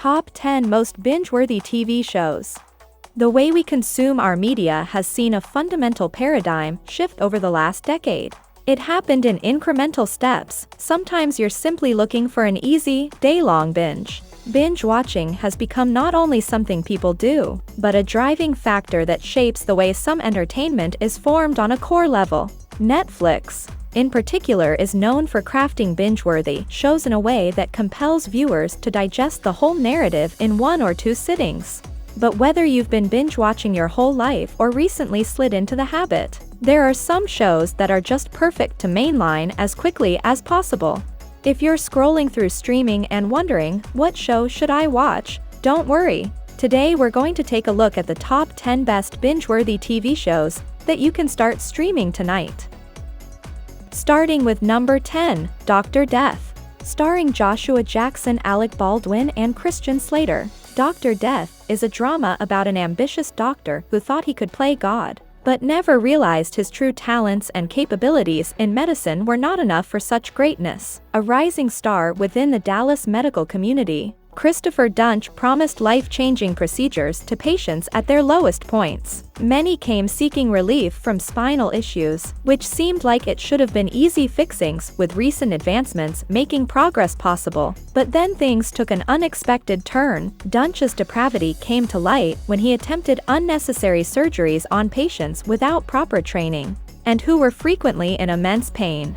Top 10 Most Binge-Worthy TV Shows. The way we consume our media has seen a fundamental paradigm shift over the last decade. It happened in incremental steps. Sometimes you're simply looking for an easy, day-long binge. Binge watching has become not only something people do, but a driving factor that shapes the way some entertainment is formed on a core level. Netflix, in particular, is known for crafting binge-worthy shows in a way that compels viewers to digest the whole narrative in 1 or 2 sittings. But whether you've been binge-watching your whole life or recently slid into the habit, there are some shows that are just perfect to mainline as quickly as possible. If you're scrolling through streaming and wondering, what show should I watch? Don't worry. Today we're going to take a look at the top 10 best binge-worthy TV shows that you can start streaming tonight. Starting with number 10, Dr. Death. Starring Joshua Jackson, Alec Baldwin, and Christian Slater, Dr. Death is a drama about an ambitious doctor who thought he could play God, but never realized his true talents and capabilities in medicine were not enough for such greatness. A rising star within the Dallas medical community, Christopher Dunch promised life-changing procedures to patients at their lowest points. Many came seeking relief from spinal issues, which seemed like it should have been easy fixings, with recent advancements making progress possible. But then things took an unexpected turn. Dunch's depravity came to light when he attempted unnecessary surgeries on patients without proper training, and who were frequently in immense pain.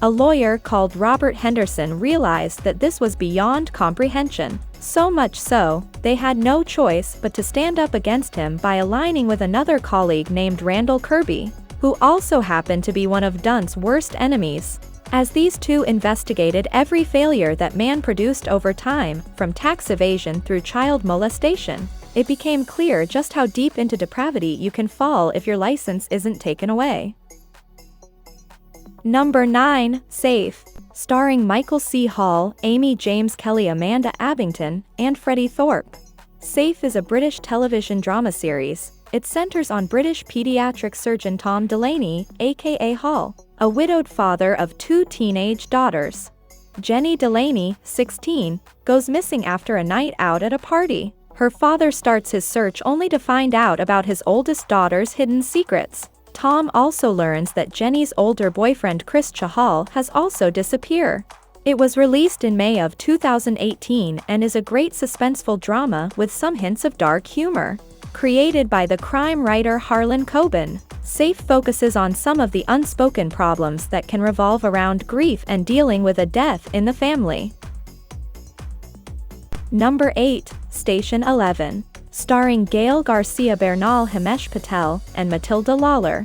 A lawyer called Robert Henderson realized that this was beyond comprehension. So much so, they had no choice but to stand up against him by aligning with another colleague named Randall Kirby, who also happened to be one of Dunch's worst enemies. As these two investigated every failure that man produced over time, from tax evasion through child molestation, it became clear just how deep into depravity you can fall if your license isn't taken away. Number 9, Safe. Starring Michael C. Hall, Amy James Kelly, Amanda Abbington, and Freddie Thorpe. Safe is a British television drama series. It centers on British pediatric surgeon Tom Delaney, aka Hall, a widowed father of 2 teenage daughters. Jenny Delaney, 16, goes missing after a night out at a party. Her father starts his search only to find out about his oldest daughter's hidden secrets. Tom also learns that Jenny's older boyfriend Chris Chahal has also disappeared. It was released in May of 2018 and is a great suspenseful drama with some hints of dark humor. Created by the crime writer Harlan Coben, Safe focuses on some of the unspoken problems that can revolve around grief and dealing with a death in the family. Number 8, Station 11. Starring Gail Garcia Bernal, Himesh Patel, and Matilda Lawler.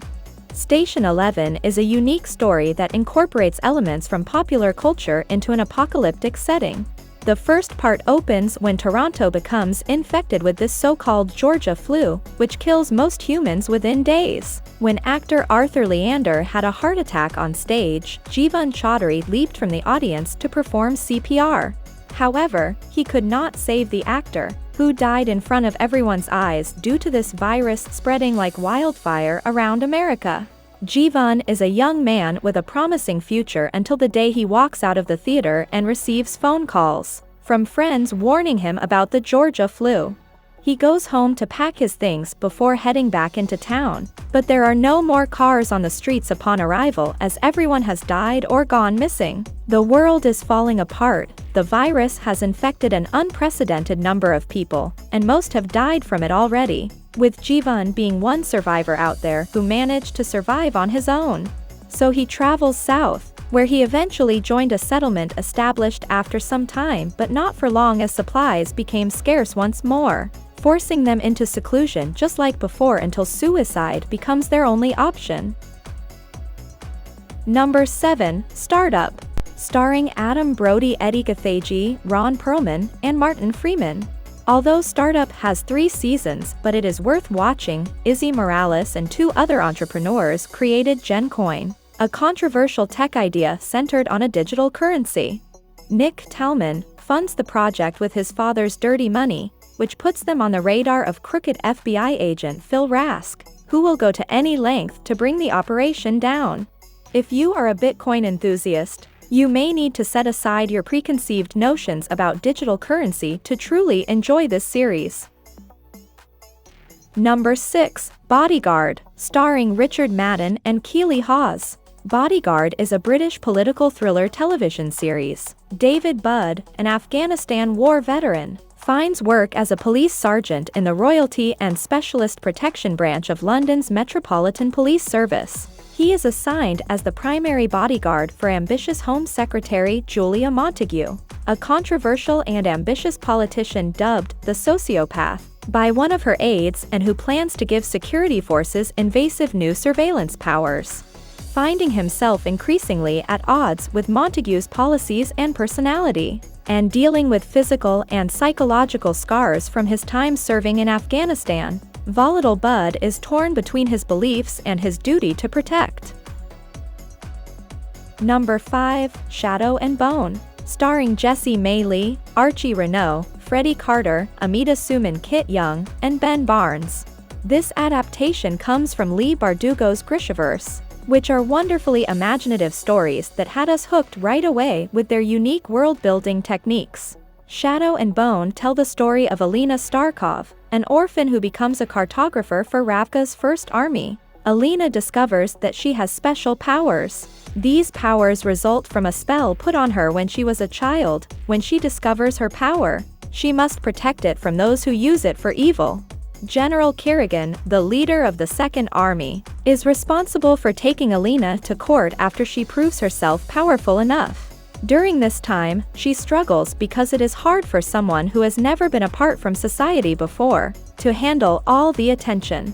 Station 11 is a unique story that incorporates elements from popular culture into an apocalyptic setting. The first part opens when Toronto becomes infected with this so-called Georgia flu, which kills most humans within days. When actor Arthur Leander had a heart attack on stage, Jeevan Chaudhary leaped from the audience to perform CPR. However, he could not save the actor, who died in front of everyone's eyes due to this virus spreading like wildfire around America. Jeevan is a young man with a promising future until the day he walks out of the theater and receives phone calls from friends warning him about the Georgia flu. He goes home to pack his things before heading back into town, but there are no more cars on the streets upon arrival as everyone has died or gone missing. The world is falling apart. The virus has infected an unprecedented number of people, and most have died from it already, with Jeevan being one survivor out there who managed to survive on his own. So he travels south, where he eventually joined a settlement established after some time, but not for long, as supplies became scarce once more, forcing them into seclusion just like before until suicide becomes their only option. Number 7, Startup. Starring Adam Brody, Eddie Gathegi, Ron Perlman, and Martin Freeman. Although Startup has 3 seasons, but it is worth watching. Izzy Morales and 2 other entrepreneurs created GenCoin, a controversial tech idea centered on a digital currency. Nick Talman funds the project with his father's dirty money, which puts them on the radar of crooked FBI agent Phil Rask, who will go to any length to bring the operation down. If you are a Bitcoin enthusiast, You may need to set aside your preconceived notions about digital currency to truly enjoy this series. Number 6. Bodyguard, starring Richard Madden and Keely Hawes. Bodyguard is a British political thriller television series. David Budd, an Afghanistan war veteran, finds work as a police sergeant in the Royalty and Specialist Protection Branch of London's Metropolitan Police Service. He is assigned as the primary bodyguard for ambitious Home Secretary Julia Montagu, a controversial and ambitious politician dubbed the sociopath by one of her aides and who plans to give security forces invasive new surveillance powers. Finding himself increasingly at odds with Montagu's policies and personality, and dealing with physical and psychological scars from his time serving in Afghanistan, volatile Bud is torn between his beliefs and his duty to protect. Number 5. Shadow and Bone, starring Jessie May Lee, Archie Renault, Freddie Carter, Amita Suman, Kit Young, and Ben Barnes. This adaptation comes from Lee Bardugo's Grishaverse, which are wonderfully imaginative stories that had us hooked right away with their unique world-building techniques. Shadow and Bone tell the story of Alina Starkov, an orphan who becomes a cartographer for Ravka's First Army. Alina discovers that she has special powers. These powers result from a spell put on her when she was a child. When she discovers her power, she must protect it from those who use it for evil. General Kerrigan, the leader of the Second Army, is responsible for taking Alina to court after she proves herself powerful enough. During this time, she struggles because it is hard for someone who has never been apart from society before to handle all the attention.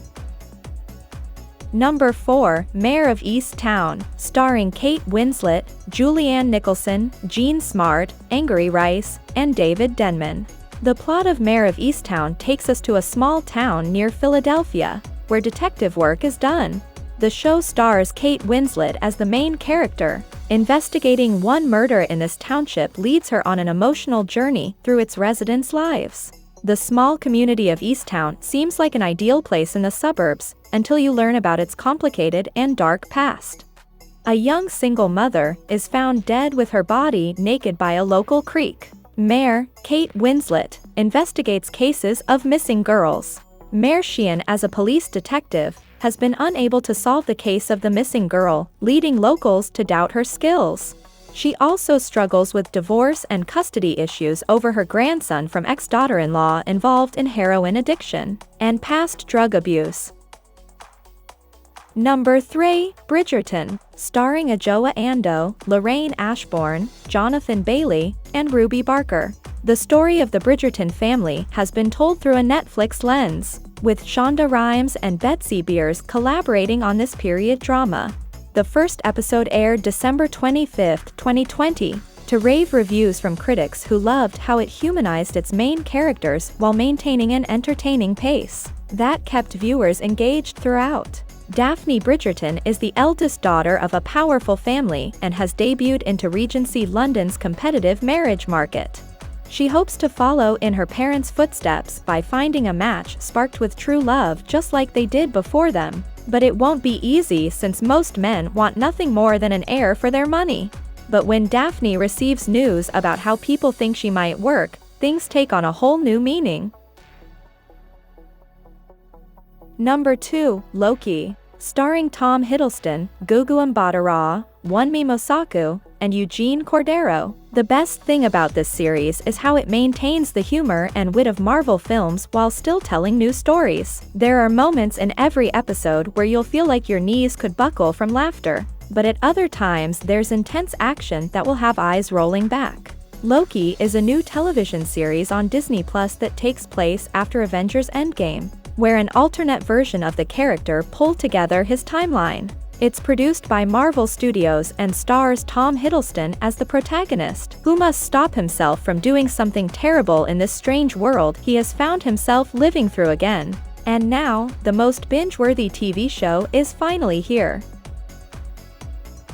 Number 4. Mayor of Easttown, starring Kate Winslet, Julianne Nicholson, Jean Smart, Angourie Rice, and David Denman. The plot of Mayor of Easttown takes us to a small town near Philadelphia, where detective work is done. The show stars Kate Winslet as the main character. Investigating one murder in this township leads her on an emotional journey through its residents' lives. The small community of Easttown seems like an ideal place in the suburbs, until you learn about its complicated and dark past. A young single mother is found dead with her body naked by a local creek. Mayor Kate Winslet investigates cases of missing girls. Mayor Sheehan, as a police detective, has been unable to solve the case of the missing girl, leading locals to doubt her skills. She also struggles with divorce and custody issues over her grandson from ex-daughter-in-law involved in heroin addiction and past drug abuse. Number 3. Bridgerton, starring Adjoa Andoh, Lorraine Ashbourne, Jonathan Bailey, and Ruby Barker. The story of the Bridgerton family has been told through a Netflix lens, with Shonda Rhimes and Betsy Beers collaborating on this period drama. The first episode aired December 25, 2020, to rave reviews from critics who loved how it humanized its main characters while maintaining an entertaining pace that kept viewers engaged throughout. Daphne Bridgerton is the eldest daughter of a powerful family and has debuted into Regency London's competitive marriage market. She hopes to follow in her parents' footsteps by finding a match sparked with true love just like they did before them, but it won't be easy since most men want nothing more than an heir for their money. But when Daphne receives news about how people think she might work, things take on a whole new meaning. Number 2. Loki, starring Tom Hiddleston, Gugu Mbatha-Raw, Wunmi Mosaku, and Eugene Cordero. The best thing about this series is how it maintains the humor and wit of Marvel films while still telling new stories. There are moments in every episode where you'll feel like your knees could buckle from laughter, but at other times there's intense action that will have eyes rolling back. Loki is a new television series on Disney Plus that takes place after Avengers Endgame, where an alternate version of the character pulled together his timeline. It's produced by Marvel Studios and stars Tom Hiddleston as the protagonist, who must stop himself from doing something terrible in this strange world he has found himself living through again. And now, the most binge-worthy TV show is finally here.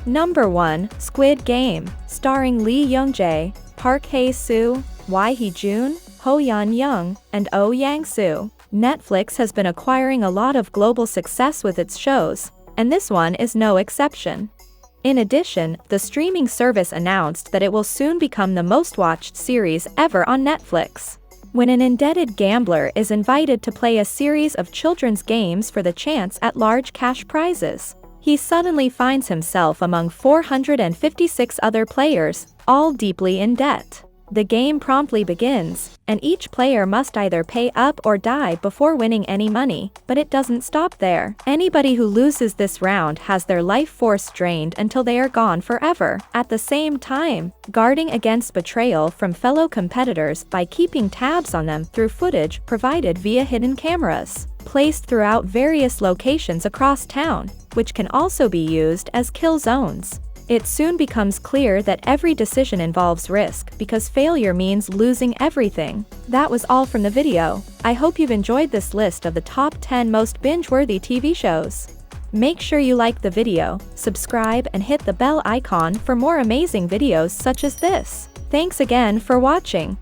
Number 1. Squid Game, starring Lee Young-jae, Park Hae-soo, Wai Hee-jun, Ho Yeon-young, and Oh Yang-soo. Netflix has been acquiring a lot of global success with its shows, and this one is no exception. In addition, the streaming service announced that it will soon become the most-watched series ever on Netflix. When an indebted gambler is invited to play a series of children's games for the chance at large cash prizes, he suddenly finds himself among 456 other players, all deeply in debt. The game promptly begins, and each player must either pay up or die before winning any money, but it doesn't stop there. Anybody who loses this round has their life force drained until they are gone forever, at the same time, guarding against betrayal from fellow competitors by keeping tabs on them through footage provided via hidden cameras, placed throughout various locations across town, which can also be used as kill zones. It soon becomes clear that every decision involves risk because failure means losing everything. That was all from the video. I hope you've enjoyed this list of the top 10 most binge-worthy TV shows. Make sure you like the video, subscribe and hit the bell icon for more amazing videos such as this. Thanks again for watching.